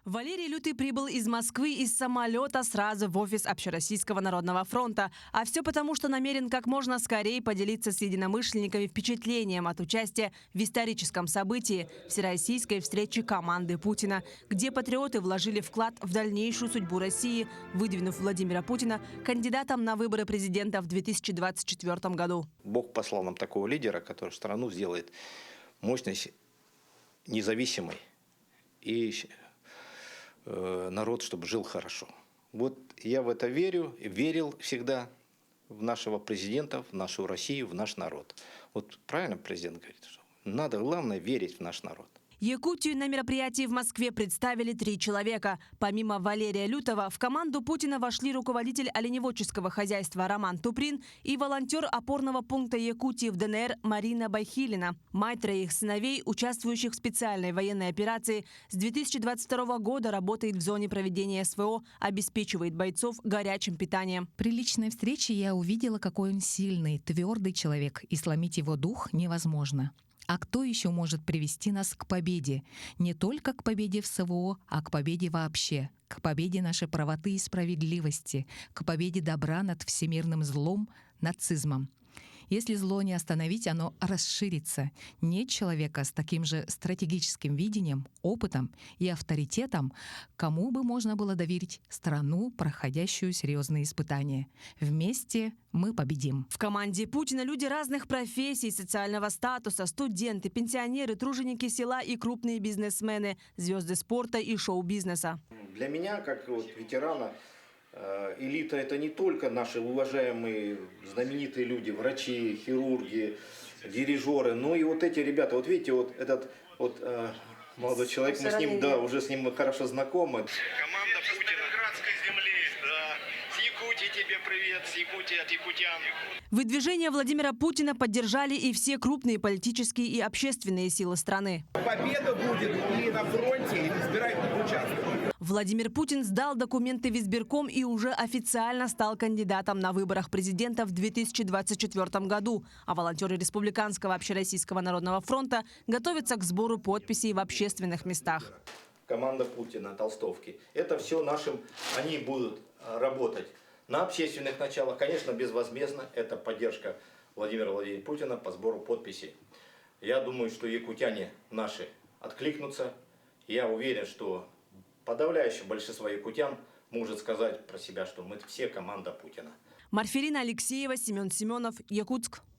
Валерий Лютый прибыл из Москвы из самолета сразу в офис Общероссийского народного фронта. А все потому, что намерен как можно скорее поделиться с единомышленниками впечатлением от участия в историческом событии – всероссийской встречи команды Путина, где патриоты вложили вклад в дальнейшую судьбу России, выдвинув Владимира Путина кандидатом на выборы президента в 2024 году. Бог послал нам такого лидера, который страну сделает мощной, независимой и народ, чтобы жил хорошо. Вот я в это верю, верил всегда в нашего президента, в нашу Россию, в наш народ. Вот правильно президент говорит, что надо, главное, верить в наш народ. Якутию на мероприятии в Москве представили 3 человека. Помимо Валерия Лютого, в команду Путина вошли руководитель оленеводческого хозяйства Роман Туприн и волонтер опорного пункта Якутии в ДНР Марина Байхилина. Мать 3 сыновей, участвующих в специальной военной операции, с 2022 года работает в зоне проведения СВО, обеспечивает бойцов горячим питанием. При личной встрече я увидела, какой он сильный, твердый человек, и сломить его дух невозможно. А кто еще может привести нас к победе? Не только к победе в СВО, а к победе вообще. К победе нашей правоты и справедливости. К победе добра над всемирным злом, нацизмом. Если зло не остановить, оно расширится. Нет человека с таким же стратегическим видением, опытом и авторитетом, кому бы можно было доверить страну, проходящую серьезные испытания. Вместе мы победим. В команде Путина люди разных профессий, социального статуса, студенты, пенсионеры, труженики села и крупные бизнесмены, звезды спорта и шоу-бизнеса. Для меня, как ветерана, элита – это не только наши уважаемые, знаменитые люди, врачи, хирурги, дирижеры, но и вот эти ребята. Вот видите, вот этот молодой человек, мы с ним, уже с ним хорошо знакомы. Команда с Петроградской земли, да. С Якутии тебе привет, с Якутии от якутян. Выдвижение Владимира Путина поддержали и все крупные политические и общественные силы страны. Победа будет или на фронте, или в избирательных участках. Владимир Путин сдал документы в избирком и уже официально стал кандидатом на выборах президента в 2024 году. А волонтеры Республиканского общероссийского народного фронта готовятся к сбору подписей в общественных местах. Команда Путина, толстовки. Это все нашим, они будут работать на общественных началах. Конечно, безвозмездно. Это поддержка Владимира Владимировича Путина по сбору подписей. Я думаю, что якутяне наши откликнутся. Я уверен, что подавляющее большинство якутян может сказать про себя, что мы все команда Путина. Марферина Алексеева, Семен Семенов, Якутск.